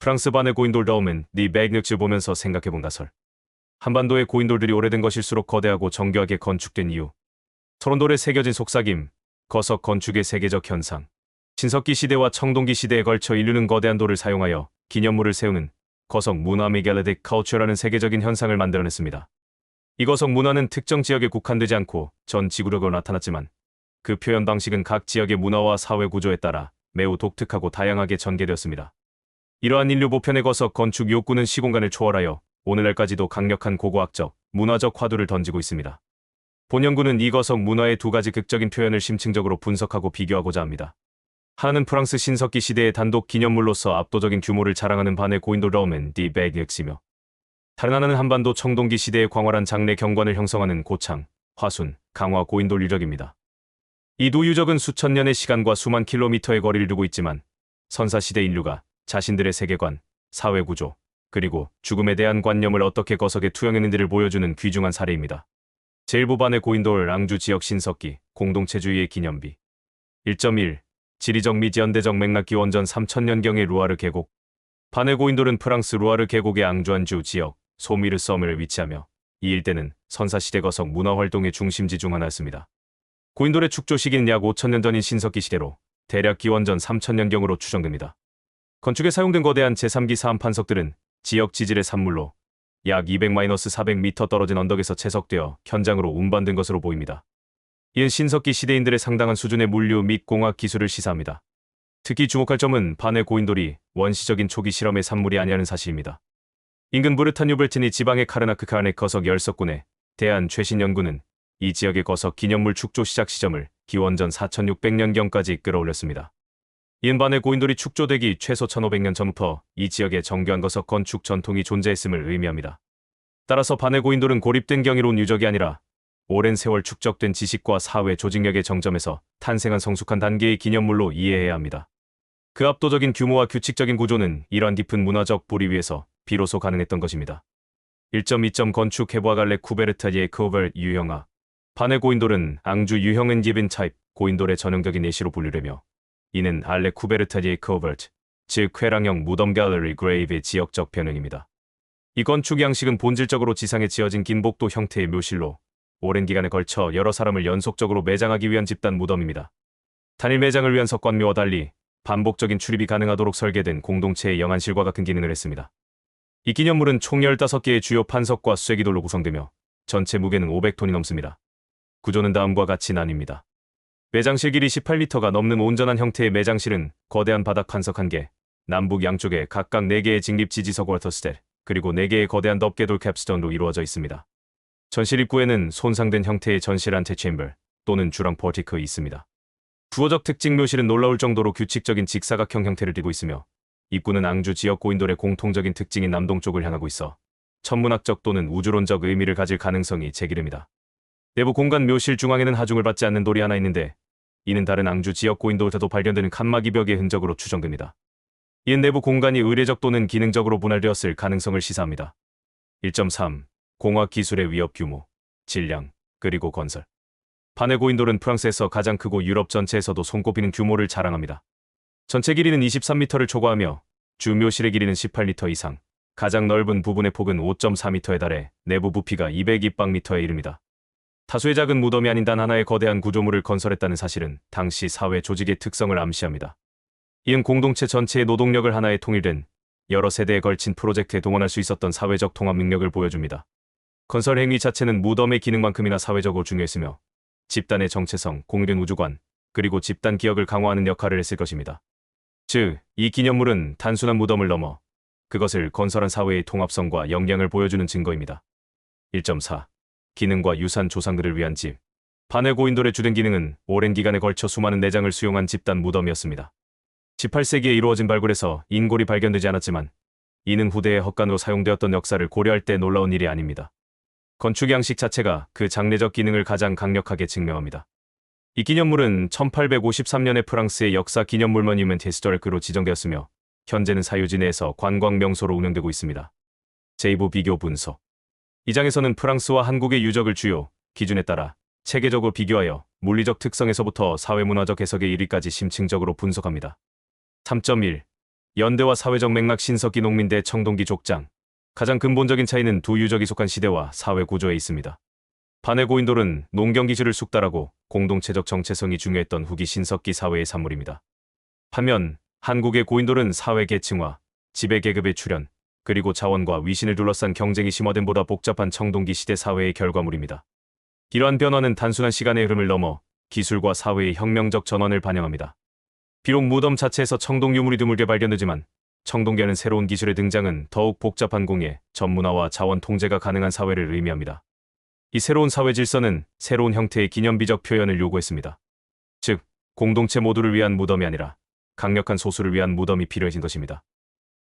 프랑스 반의 고인돌 다음은 니 백력을 보면서 생각해본 가설. 한반도의 고인돌들이 오래된 것일수록 거대하고 정교하게 건축된 이유. 토론돌에 새겨진 속삭임, 거석 건축의 세계적 현상. 신석기 시대와 청동기 시대에 걸쳐 인류는 거대한 돌을 사용하여 기념물을 세우는 거석 문화 메갈리틱 컬처라는 세계적인 현상을 만들어냈습니다. 이 거석 문화는 특정 지역에 국한되지 않고 전 지구력으로 나타났지만 그 표현 방식은 각 지역의 문화와 사회 구조에 따라 매우 독특하고 다양하게 전개되었습니다. 이러한 인류 보편의 거석 건축 욕구는 시공간을 초월하여 오늘날까지도 강력한 고고학적, 문화적 화두를 던지고 있습니다. 본 연구는 이 거석 문화의 두 가지 극적인 표현을 심층적으로 분석하고 비교하고자 합니다. 하나는 프랑스 신석기 시대의 단독 기념물로서 압도적인 규모를 자랑하는 반의 고인돌 다음은 디 백력이며, 다른 하나는 한반도 청동기 시대의 광활한 장래 경관을 형성하는 고창, 화순, 강화 고인돌 유적입니다. 이 두 유적은 수천 년의 시간과 수만 킬로미터의 거리를 두고 있지만 선사시대 인류가 자신들의 세계관, 사회구조, 그리고 죽음에 대한 관념을 어떻게 거석에 투영했는지를 보여주는 귀중한 사례입니다. 제1부 반의 고인돌 앙주 지역 신석기, 공동체주의의 기념비. 1.1. 지리적 및 연대적 맥락 기원전 3000년경의 루아르 계곡. 반의 고인돌은 프랑스 루아르 계곡의 앙주안주 지역, 소미르 섬을 위치하며 이 일대는 선사시대 거석 문화활동의 중심지 중 하나였습니다. 고인돌의 축조 시기는 약 5000년 전인 신석기 시대로 대략 기원전 3000년경으로 추정됩니다. 건축에 사용된 거대한 제3기 사암판석들은 지역 지질의 산물로 약 200-400m 떨어진 언덕에서 채석되어 현장으로 운반된 것으로 보입니다. 이는 신석기 시대인들의 상당한 수준의 물류 및 공학 기술을 시사합니다. 특히 주목할 점은 반의 고인돌이 원시적인 초기 실험의 산물이 아니라는 사실입니다. 인근 브르타뉴 벨트니 지방의 카르나크 칸의 거석 열석군에 대한 최신 연구는 이 지역의 거석 기념물 축조 시작 시점을 기원전 4600년경까지 끌어올렸습니다. 이은 반의 고인돌이 축조되기 최소 1500년 전부터 이 지역에 정교한 거석 건축 전통이 존재했음을 의미합니다. 따라서 반의 고인돌은 고립된 경이로운 유적이 아니라 오랜 세월 축적된 지식과 사회 조직력의 정점에서 탄생한 성숙한 단계의 기념물로 이해해야 합니다. 그 압도적인 규모와 규칙적인 구조는 이러한 깊은 문화적 뿌리 위에서 비로소 가능했던 것입니다. 1.2. 건축 해부와 갈레 쿠베르타리의 크오벨 유형화. 반의 고인돌은 앙주 유형은 기빈 타입 고인돌의 전형적인 예시로 분류되며 이는 알레 쿠베르타리의 크오벨트, 즉 쾌랑형 무덤 갤러리 그레이브의 지역적 변형입니다. 이 건축 양식은 본질적으로 지상에 지어진 긴 복도 형태의 묘실로 오랜 기간에 걸쳐 여러 사람을 연속적으로 매장하기 위한 집단 무덤입니다. 단일 매장을 위한 석관묘와 달리 반복적인 출입이 가능하도록 설계된 공동체의 영안실과 같은 기능을 했습니다. 이 기념물은 총 15개의 주요 판석과 쇠기돌로 구성되며 전체 무게는 500톤이 넘습니다. 구조는 다음과 같이 나뉩니다. 매장실 길이 18m가 넘는 온전한 형태의 매장실은 거대한 바닥 판석 1개, 남북 양쪽에 각각 4개의 직립 지지석 워터스텔, 그리고 4개의 거대한 덮개돌 캡스톤으로 이루어져 있습니다. 전실 입구에는 손상된 형태의 전실 안테체인벌 또는 주랑 포티크가 있습니다. 주어적 특징 묘실은 놀라울 정도로 규칙적인 직사각형 형태를 띠고 있으며 입구는 앙주 지역 고인돌의 공통적인 특징인 남동쪽을 향하고 있어 천문학적 또는 우주론적 의미를 가질 가능성이 제기됩니다. 내부 공간 묘실 중앙에는 하중을 받지 않는 돌이 하나 있는데 이는 다른 앙주 지역 고인돌에서도 발견되는 칸막이 벽의 흔적으로 추정됩니다. 이는 내부 공간이 의례적 또는 기능적으로 분할되었을 가능성을 시사합니다. 1.3. 공학 기술의 위협 규모, 질량, 그리고 건설. 반의 고인돌은 프랑스에서 가장 크고 유럽 전체에서도 손꼽히는 규모를 자랑합니다. 전체 길이는 23m를 초과하며 주 묘실의 길이는 18m 이상, 가장 넓은 부분의 폭은 5.4m에 달해 내부 부피가 202방미터에 이릅니다. 다수의 작은 무덤이 아닌 단 하나의 거대한 구조물을 건설했다는 사실은 당시 사회 조직의 특성을 암시합니다. 이은 공동체 전체의 노동력을 하나의 통일된 여러 세대에 걸친 프로젝트에 동원할 수 있었던 사회적 통합 능력을 보여줍니다. 건설 행위 자체는 무덤의 기능만큼이나 사회적으로 중요했으며 집단의 정체성, 공유된 우주관, 그리고 집단 기억을 강화하는 역할을 했을 것입니다. 즉, 이 기념물은 단순한 무덤을 넘어 그것을 건설한 사회의 통합성과 역량을 보여주는 증거입니다. 1.4. 기능과 유산 조상들을 위한 집. 반의 고인돌의 주된 기능은 오랜 기간에 걸쳐 수많은 내장을 수용한 집단 무덤이었습니다. 18세기에 이루어진 발굴에서 인골이 발견되지 않았지만 이는 후대의 헛간으로 사용되었던 역사를 고려할 때 놀라운 일이 아닙니다. 건축 양식 자체가 그 장례적 기능을 가장 강력하게 증명합니다. 이 기념물은 1853년에 프랑스의 역사 기념물 모뉴먼트 히스토리크로 지정되었으며 현재는 사유지 내에서 관광 명소로 운영되고 있습니다. 제2부 비교 분석. 이 장에서는 프랑스와 한국의 유적을 주요 기준에 따라 체계적으로 비교하여 물리적 특성에서부터 사회문화적 해석에 이르기까지 심층적으로 분석합니다. 3.1. 연대와 사회적 맥락 신석기 농민 대 청동기 족장. 가장 근본적인 차이는 두 유적이 속한 시대와 사회 구조에 있습니다. 반해 고인돌은 농경 기술을 숙달하고 공동체적 정체성이 중요했던 후기 신석기 사회의 산물입니다. 반면 한국의 고인돌은 사회 계층화, 지배 계급의 출현, 그리고 자원과 위신을 둘러싼 경쟁이 심화된 보다 복잡한 청동기 시대 사회의 결과물입니다. 이러한 변화는 단순한 시간의 흐름을 넘어 기술과 사회의 혁명적 전환을 반영합니다. 비록 무덤 자체에서 청동 유물이 드물게 발견되지만 청동기하는 새로운 기술의 등장은 더욱 복잡한 공예, 전문화와 자원 통제가 가능한 사회를 의미합니다. 이 새로운 사회 질서는 새로운 형태의 기념비적 표현을 요구했습니다. 즉, 공동체 모두를 위한 무덤이 아니라 강력한 소수를 위한 무덤이 필요해진 것입니다.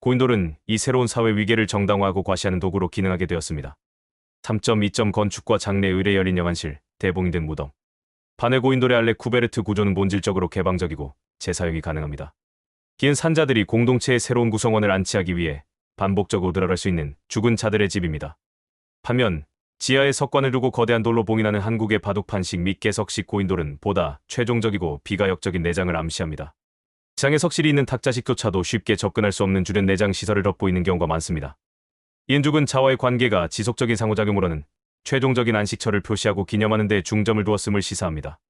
고인돌은 이 새로운 사회 위계를 정당화하고 과시하는 도구로 기능하게 되었습니다. 3.2점 건축과 장례 의례 열린 영안실, 대봉이 된 무덤. 반해 고인돌의 알레 쿠베르트 구조는 본질적으로 개방적이고 재사용이 가능합니다. 기은 산자들이 공동체의 새로운 구성원을 안치하기 위해 반복적으로 들어갈 수 있는 죽은 자들의 집입니다. 반면 지하에 석관을 두고 거대한 돌로 봉인하는 한국의 바둑판식 및 개석식 고인돌은 보다 최종적이고 비가역적인 내장을 암시합니다. 지상에 석실이 있는 탁자식조차도 쉽게 접근할 수 없는 주된 내장 시설을 덧보이는 경우가 많습니다. 이은 죽은 자와의 관계가 지속적인 상호작용으로는 최종적인 안식처를 표시하고 기념하는 데 중점을 두었음을 시사합니다.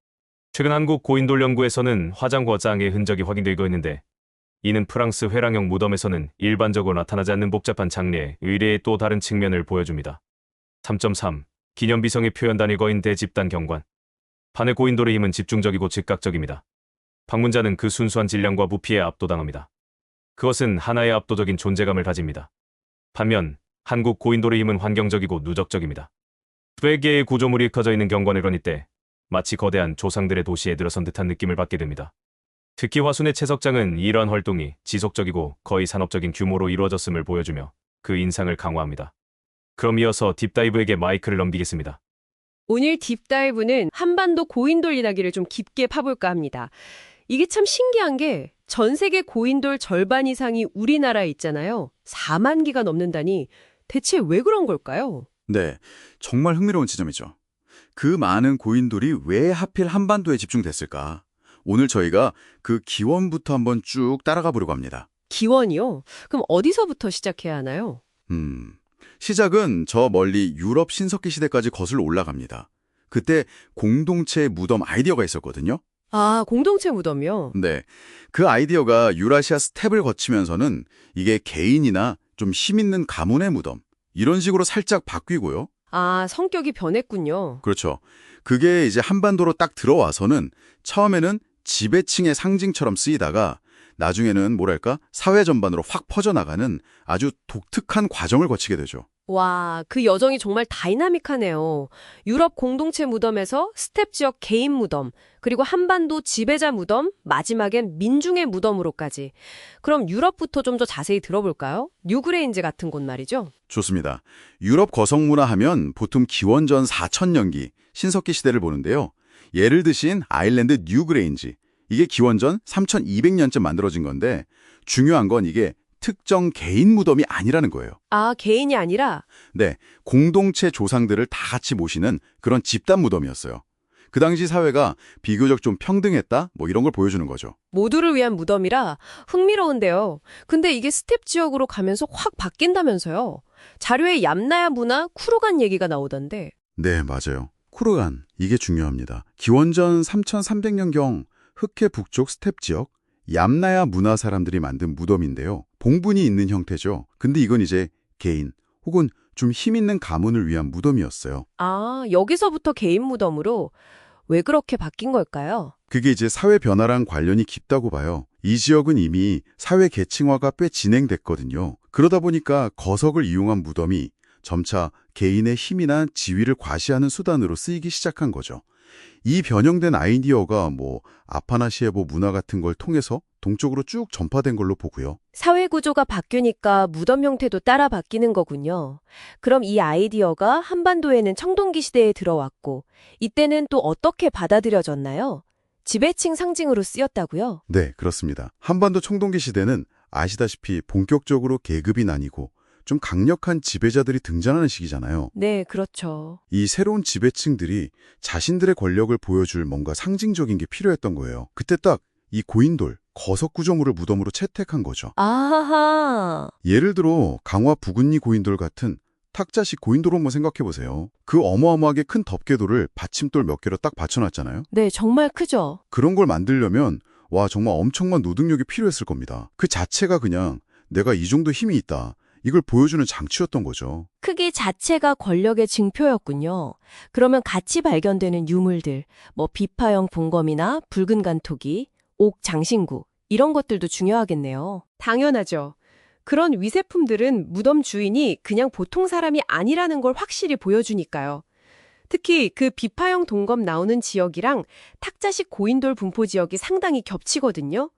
최근 한국 고인돌 연구에서는 화장과 짱의 흔적이 확인되고 있는데 이는 프랑스 회랑형 무덤에서는 일반적으로 나타나지 않는 복잡한 장례, 의례의 또 다른 측면을 보여줍니다. 3.3. 기념비성의 표현 단위 거인 대집단 경관. 반해 고인돌의 힘은 집중적이고 즉각적입니다. 방문자는 그 순수한 질량과 부피에 압도당합니다. 그것은 하나의 압도적인 존재감을 가집니다. 반면 한국 고인돌의 힘은 환경적이고 누적적입니다. 수백 개의 구조물이 흩어져 있는 경관을 거닐 때 마치 거대한 조상들의 도시에 들어선 듯한 느낌을 받게 됩니다. 특히 화순의 채석장은 이러한 활동이 지속적이고 거의 산업적인 규모로 이루어졌음을 보여주며 그 인상을 강화합니다. 그럼 이어서 딥다이브에게 마이크를 넘기겠습니다. 오늘 딥다이브는 한반도 고인돌 이야기를 좀 깊게 파볼까 합니다. 이게 참 신기한 게 전 세계 고인돌 절반 이상이 우리나라에 있잖아요. 4만 기가 넘는다니 대체 왜 그런 걸까요? 네, 정말 흥미로운 지점이죠. 그 많은 고인돌이 왜 하필 한반도에 집중됐을까? 오늘 저희가 그 기원부터 한번 쭉 따라가 보려고 합니다. 기원이요? 그럼 어디서부터 시작해야 하나요? 시작은 저 멀리 유럽 신석기 시대까지 거슬러 올라갑니다. 그때 공동체 무덤 아이디어가 있었거든요. 아, 공동체 무덤이요? 네, 그 아이디어가 유라시아 스텝을 거치면서는 이게 개인이나 좀 힘 있는 가문의 무덤 이런 식으로 살짝 바뀌고요. 아, 성격이 변했군요. 그렇죠. 그게 이제 한반도로 딱 들어와서는 처음에는 지배층의 상징처럼 쓰이다가 나중에는 뭐랄까 사회 전반으로 확 퍼져나가는 아주 독특한 과정을 거치게 되죠. 와, 그 여정이 정말 다이나믹하네요. 유럽 공동체 무덤에서 스텝 지역 개인 무덤, 그리고 한반도 지배자 무덤, 마지막엔 민중의 무덤으로까지. 그럼 유럽부터 좀 더 자세히 들어볼까요? 뉴그레인즈 같은 곳 말이죠. 좋습니다. 유럽 거성문화 하면 보통 기원전 4000년기 신석기 시대를 보는데요. 예를 드신 아일랜드 뉴그레인지. 이게 기원전 3200년쯤 만들어진 건데 중요한 건 이게 특정 개인 무덤이 아니라는 거예요. 아, 개인이 아니라? 네, 공동체 조상들을 다 같이 모시는 그런 집단 무덤이었어요. 그 당시 사회가 비교적 좀 평등했다? 뭐 이런 걸 보여주는 거죠. 모두를 위한 무덤이라 흥미로운데요. 근데 이게 스텝 지역으로 가면서 확 바뀐다면서요. 자료에 얌나야 문화 쿠르간 얘기가 나오던데. 네, 맞아요. 쿠르간, 이게 중요합니다. 기원전 3300년경 흑해 북쪽 스텝 지역 얌나야 문화 사람들이 만든 무덤인데요. 봉분이 있는 형태죠. 근데 이건 이제 개인 혹은 좀 힘 있는 가문을 위한 무덤이었어요. 아, 여기서부터 개인 무덤으로 왜 그렇게 바뀐 걸까요? 그게 이제 사회 변화랑 관련이 깊다고 봐요. 이 지역은 이미 사회 계층화가 꽤 진행됐거든요. 그러다 보니까 거석을 이용한 무덤이 점차 개인의 힘이나 지위를 과시하는 수단으로 쓰이기 시작한 거죠. 이 변형된 아이디어가 아파나시에보 문화 같은 걸 통해서 동쪽으로 쭉 전파된 걸로 보고요. 사회 구조가 바뀌니까 무덤 형태도 따라 바뀌는 거군요. 그럼 이 아이디어가 한반도에는 청동기 시대에 들어왔고 이때는 또 어떻게 받아들여졌나요? 지배층 상징으로 쓰였다고요? 네, 그렇습니다. 한반도 청동기 시대는 아시다시피 본격적으로 계급이 나뉘고 좀 강력한 지배자들이 등장하는 시기잖아요. 네, 그렇죠. 이 새로운 지배층들이 자신들의 권력을 보여줄 뭔가 상징적인 게 필요했던 거예요. 그때 딱 이 고인돌, 거석 구조물을 무덤으로 채택한 거죠. 아하하. 예를 들어 강화 부근리 고인돌 같은 탁자식 고인돌 한번 생각해 보세요. 그 어마어마하게 큰 덮개돌을 받침돌 몇 개로 딱 받쳐놨잖아요. 네, 정말 크죠. 그런 걸 만들려면 와 정말 엄청난 노동력이 필요했을 겁니다. 그 자체가 그냥 내가 이 정도 힘이 있다. 이걸 보여주는 장치였던 거죠. 크기 자체가 권력의 증표였군요. 그러면 같이 발견되는 유물들, 뭐 비파형 분검이나 붉은 간토기, 옥 장신구 이런 것들도 중요하겠네요. 당연하죠. 그런 위세품들은 무덤 주인이 그냥 보통 사람이 아니라는 걸 확실히 보여주니까요. 특히 그 비파형 동검 나오는 지역이랑 탁자식 고인돌 분포 지역이 상당히 겹치거든요.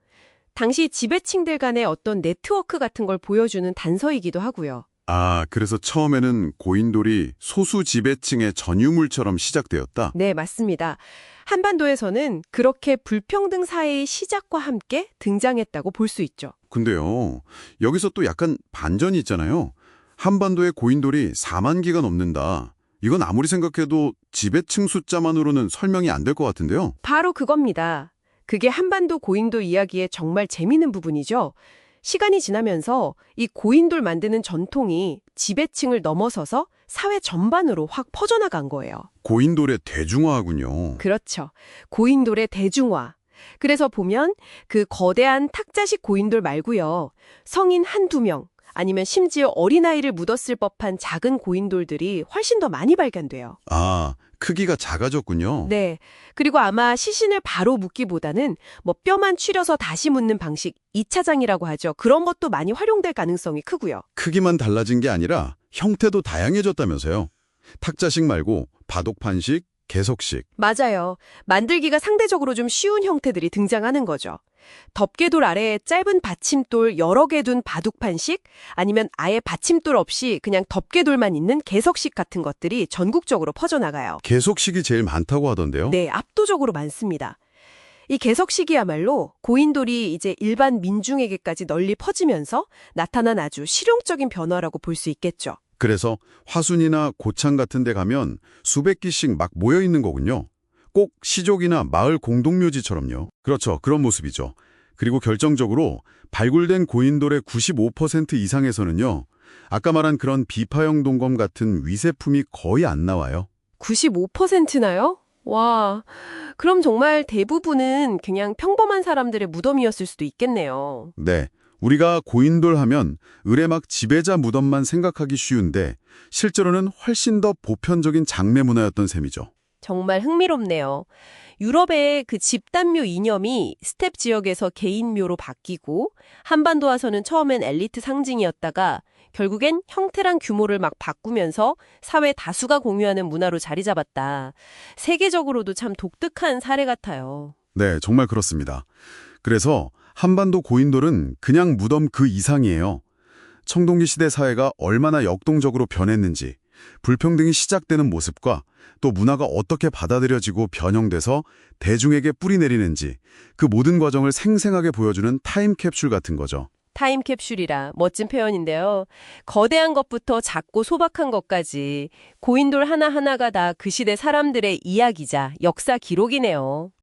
당시 지배층들 간의 어떤 네트워크 같은 걸 보여주는 단서이기도 하고요. 아, 그래서 처음에는 고인돌이 소수 지배층의 전유물처럼 시작되었다? 네, 맞습니다. 한반도에서는 그렇게 불평등 사회의 시작과 함께 등장했다고 볼 수 있죠. 근데요, 여기서 또 약간 반전이 있잖아요. 한반도의 고인돌이 4만 기가 넘는다. 이건 아무리 생각해도 지배층 숫자만으로는 설명이 안 될 것 같은데요. 바로 그겁니다. 그게 한반도 고인돌 이야기의 정말 재미있는 부분이죠. 시간이 지나면서 이 고인돌 만드는 전통이 지배층을 넘어서서 사회 전반으로 확 퍼져나간 거예요. 고인돌의 대중화군요. 그렇죠. 고인돌의 대중화. 그래서 보면 그 거대한 탁자식 고인돌 말고요. 성인 한두 명, 아니면 심지어 어린아이를 묻었을 법한 작은 고인돌들이 훨씬 더 많이 발견돼요. 아, 크기가 작아졌군요. 네. 그리고 아마 시신을 바로 묻기보다는 뭐 뼈만 추려서 다시 묻는 방식, 2차장이라고 하죠. 그런 것도 많이 활용될 가능성이 크고요. 크기만 달라진 게 아니라 형태도 다양해졌다면서요. 탁자식 말고 바독판식, 개석식. 맞아요. 만들기가 상대적으로 좀 쉬운 형태들이 등장하는 거죠. 덮개돌 아래에 짧은 받침돌 여러 개 둔 바둑판식, 아니면 아예 받침돌 없이 그냥 덮개돌만 있는 개석식 같은 것들이 전국적으로 퍼져나가요. 개석식이 제일 많다고 하던데요. 네, 압도적으로 많습니다. 이 개석식이야말로 고인돌이 이제 일반 민중에게까지 널리 퍼지면서 나타난 아주 실용적인 변화라고 볼 수 있겠죠. 그래서 화순이나 고창 같은 데 가면 수백 기씩 막 모여 있는 거군요. 꼭 시족이나 마을 공동묘지처럼요. 그렇죠. 그런 모습이죠. 그리고 결정적으로 발굴된 고인돌의 95% 이상에서는요. 아까 말한 그런 비파형 동검 같은 위세품이 거의 안 나와요. 95%나요? 와, 그럼 정말 대부분은 그냥 평범한 사람들의 무덤이었을 수도 있겠네요. 네. 우리가 고인돌 하면 의례막 지배자 무덤만 생각하기 쉬운데 실제로는 훨씬 더 보편적인 장례 문화였던 셈이죠. 정말 흥미롭네요. 유럽의 그 집단묘 이념이 스텝 지역에서 개인묘로 바뀌고 한반도 와서는 처음엔 엘리트 상징이었다가 결국엔 형태랑 규모를 막 바꾸면서 사회 다수가 공유하는 문화로 자리 잡았다. 세계적으로도 참 독특한 사례 같아요. 네, 정말 그렇습니다. 그래서 한반도 고인돌은 그냥 무덤 그 이상이에요. 청동기 시대 사회가 얼마나 역동적으로 변했는지, 불평등이 시작되는 모습과 또 문화가 어떻게 받아들여지고 변형돼서 대중에게 뿌리내리는지 그 모든 과정을 생생하게 보여주는 타임캡슐 같은 거죠. 타임캡슐이라 멋진 표현인데요. 거대한 것부터 작고 소박한 것까지 고인돌 하나하나가 다 그 시대 사람들의 이야기자 역사 기록이네요.